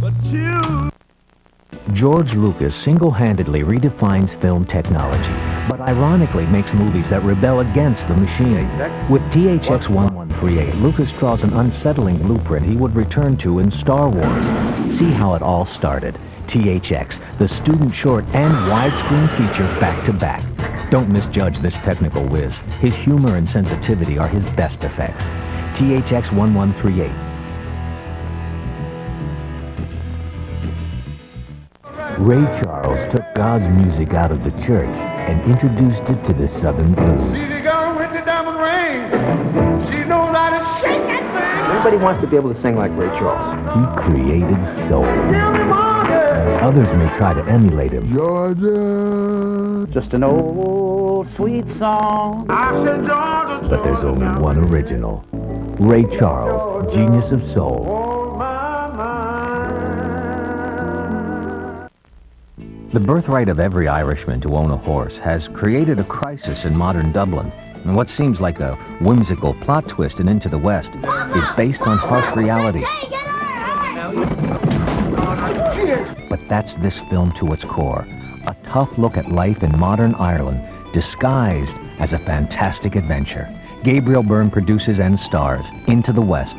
but you. George Lucas single-handedly redefines film technology, but ironically makes movies that rebel against the machine. With THX 1138, Lucas draws an unsettling blueprint he would return to in Star Wars. See how it all started. THX, the student short and widescreen feature back-to-back. Don't misjudge this technical whiz. His humor and sensitivity are his best effects. THX 1138. Ray Charles took God's music out of the church and introduced it to the Southern blues. See the girl with the diamond ring. She knows how to shake that thing. Everybody wants to be able to sing like Ray Charles. He created soul. Others may try to emulate him. Georgia. Just an old sweet song. I said Georgia. But there's only one original. Ray Charles, genius of soul. The birthright of every Irishman to own a horse has created a crisis in modern Dublin. And what seems like a whimsical plot twist in Into the West is based on harsh reality. But that's this film to its core. A tough look at life in modern Ireland, disguised as a fantastic adventure. Gabriel Byrne produces and stars Into the West.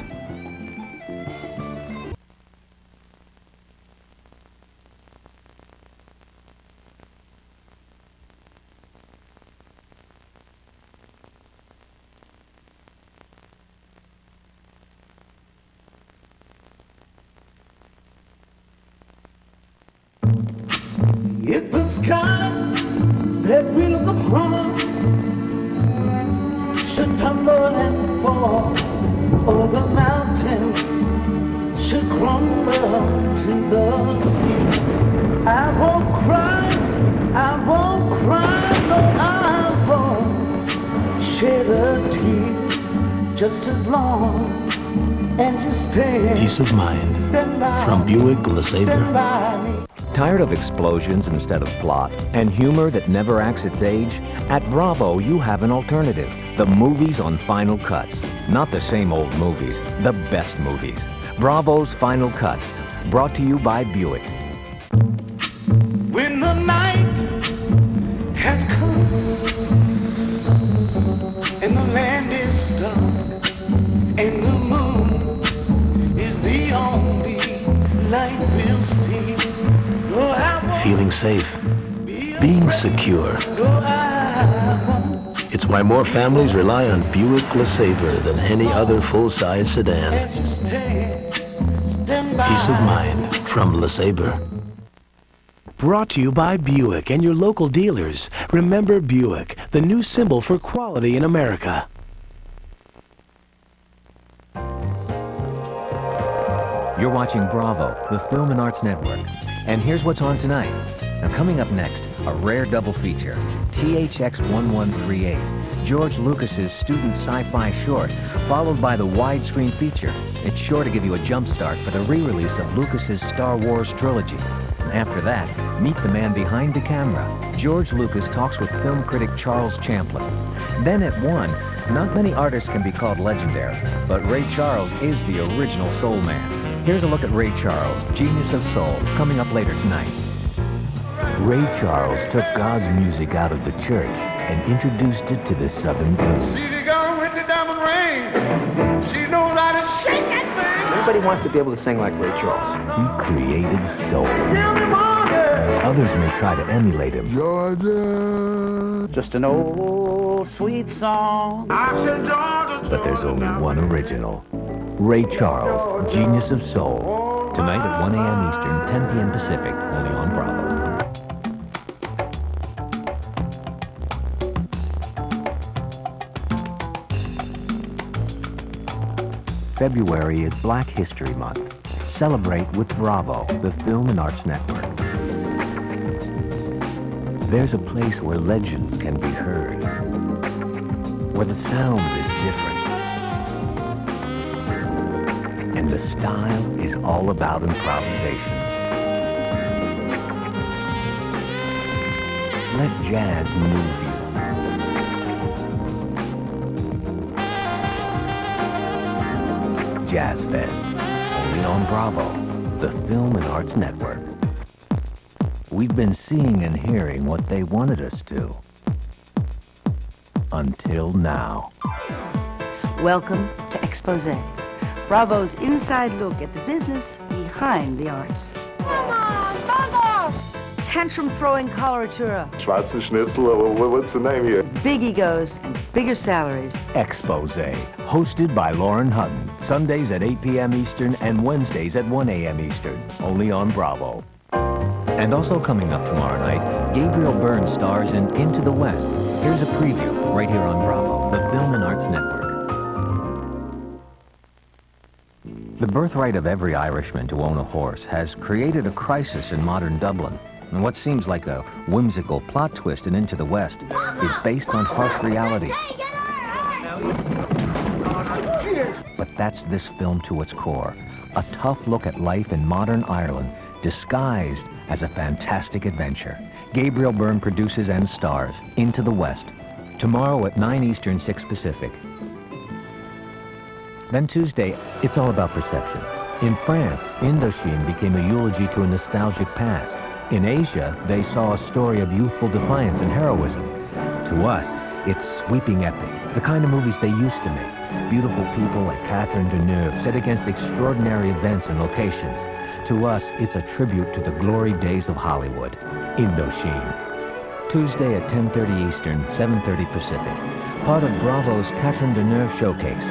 If the sky that we look upon should tumble and fall, or the mountain should crumble to the sea, I won't cry, no, I won't shed a tear, just as long as you stand. Peace of mind from Buick LeSabre. Tired of explosions instead of plot, and humor that never acts its age? At Bravo, you have an alternative. The movies on Final Cuts. Not the same old movies, the best movies. Bravo's Final Cuts, brought to you by Buick. When the night has come and the land is dark and the moon is the only light we'll see. Feeling safe, being secure. It's why more families rely on Buick LeSabre than any other full-size sedan. Peace of mind from LeSabre. Brought to you by Buick and your local dealers. Remember Buick, the new symbol for quality in America. You're watching Bravo, the Film and Arts Network. And here's what's on tonight. Now coming up next, a rare double feature, THX 1138, George Lucas's student sci-fi short, followed by the widescreen feature. It's sure to give you a jump start for the re-release of Lucas's Star Wars trilogy. After that, meet the man behind the camera. George Lucas talks with film critic Charles Champlin. Then at 1, not many artists can be called legendary, but Ray Charles is the original soul man. Here's a look at Ray Charles, genius of soul, coming up later tonight. Ray Charles took God's music out of the church and introduced it to the Southern blues. See the girl with the diamond ring. She knows how to shake that thing. Everybody wants to be able to sing like Ray Charles. He created soul. Others may try to emulate him. Georgia. Just an old sweet song. I said Georgia. But there's only one original. Ray Charles, genius of soul. Tonight at 1 a.m. Eastern, 10 p.m. Pacific, only on Bravo. February is Black History Month. Celebrate with Bravo, the Film and Arts Network. There's a place where legends can be heard, where the sound is different, and the style is all about improvisation. Let jazz move you. Jazzfest, only on Bravo. the Film and Arts Network. We've been seeing and hearing what they wanted us to. Until now. Welcome to Exposé, Bravo's inside look at the business behind the arts. Come on, bug tantrum-throwing coloratura. Schwarzen Schnitzel, what's the name here? Big egos and bigger salaries. Exposé, hosted by Lauren Hutton, Sundays at 8 p.m. Eastern and Wednesdays at 1 a.m. Eastern, only on Bravo. And also coming up tomorrow night, Gabriel Byrne stars in Into the West. Here's a preview right here on Bravo, the Film and Arts Network. The birthright of every Irishman to own a horse has created a crisis in modern Dublin. And what seems like a whimsical plot twist in Into the West is based on harsh reality. But that's this film to its core. A tough look at life in modern Ireland, disguised as a fantastic adventure. Gabriel Byrne produces and stars Into the West. Tomorrow at 9 Eastern, 6 Pacific. Then Tuesday, it's all about perception. In France, Indochine became a eulogy to a nostalgic past. In Asia, they saw a story of youthful defiance and heroism. To us, it's sweeping epic, the kind of movies they used to make. Beautiful people like Catherine Deneuve set against extraordinary events and locations. To us, it's a tribute to the glory days of Hollywood. Indochine. Tuesday at 10:30 Eastern, 7:30 Pacific. Part of Bravo's Catherine Deneuve showcase.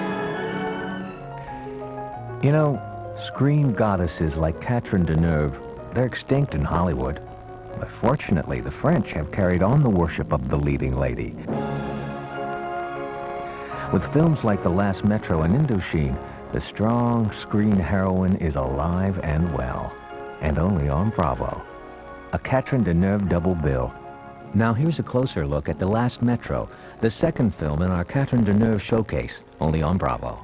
You know, screen goddesses like Catherine Deneuve, they're extinct in Hollywood. But fortunately, the French have carried on the worship of the leading lady. With films like The Last Metro and Indochine, the strong screen heroine is alive and well. And only on Bravo. A Catherine Deneuve double bill. Now here's a closer look at The Last Metro, the second film in our Catherine Deneuve showcase, only on Bravo.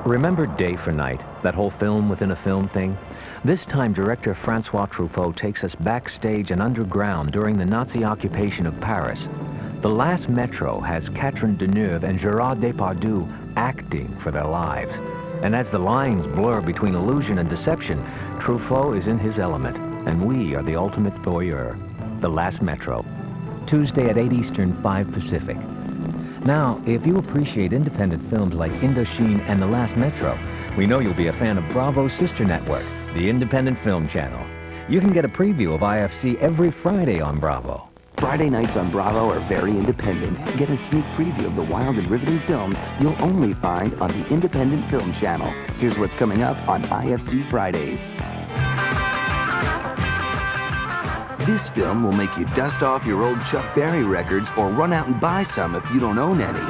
Remember Day for Night, that whole film within a film thing? This time, director Francois Truffaut takes us backstage and underground during the Nazi occupation of Paris. The Last Metro has Catherine Deneuve and Gérard Depardieu acting for their lives. And as the lines blur between illusion and deception, Truffaut is in his element, and we are the ultimate voyeur. The Last Metro. Tuesday at 8 Eastern, 5 Pacific. Now, if you appreciate independent films like Indochine and The Last Metro, we know you'll be a fan of Bravo's sister network, the Independent Film Channel. You can get a preview of IFC every Friday on Bravo. Friday nights on Bravo are very independent. Get a sneak preview of the wild and riveting films you'll only find on the Independent Film Channel. Here's what's coming up on IFC Fridays. This film will make you dust off your old Chuck Berry records or run out and buy some if you don't own any.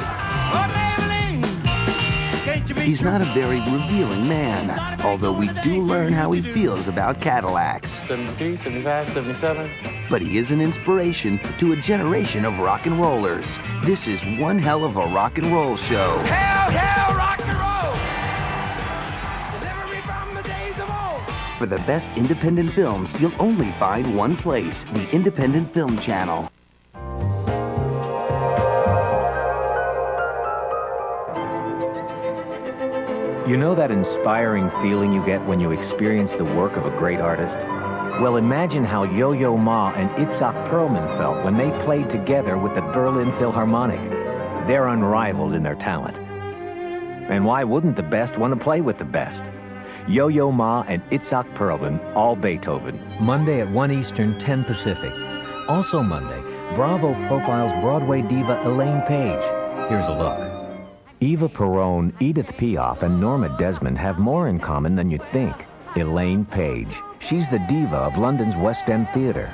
He's not a very revealing man, although we do learn how he feels about Cadillacs. 73, 75, 77. But he is an inspiration to a generation of rock and rollers. This is one hell of a rock and roll show. Hell, hell, rock and roll! Deliver me from the days of old! For the best independent films, you'll only find one place, the Independent Film Channel. You know that inspiring feeling you get when you experience the work of a great artist? Well, imagine how Yo-Yo Ma and Itzhak Perlman felt when they played together with the Berlin Philharmonic. They're unrivaled in their talent. And why wouldn't the best want to play with the best? Yo-Yo Ma and Itzhak Perlman, all Beethoven. Monday at 1 Eastern, 10 Pacific. Also Monday, Bravo profiles Broadway diva Elaine Page. Here's a look. Eva Peron, Edith Piaf, and Norma Desmond have more in common than you'd think. Elaine Page. She's the diva of London's West End Theatre.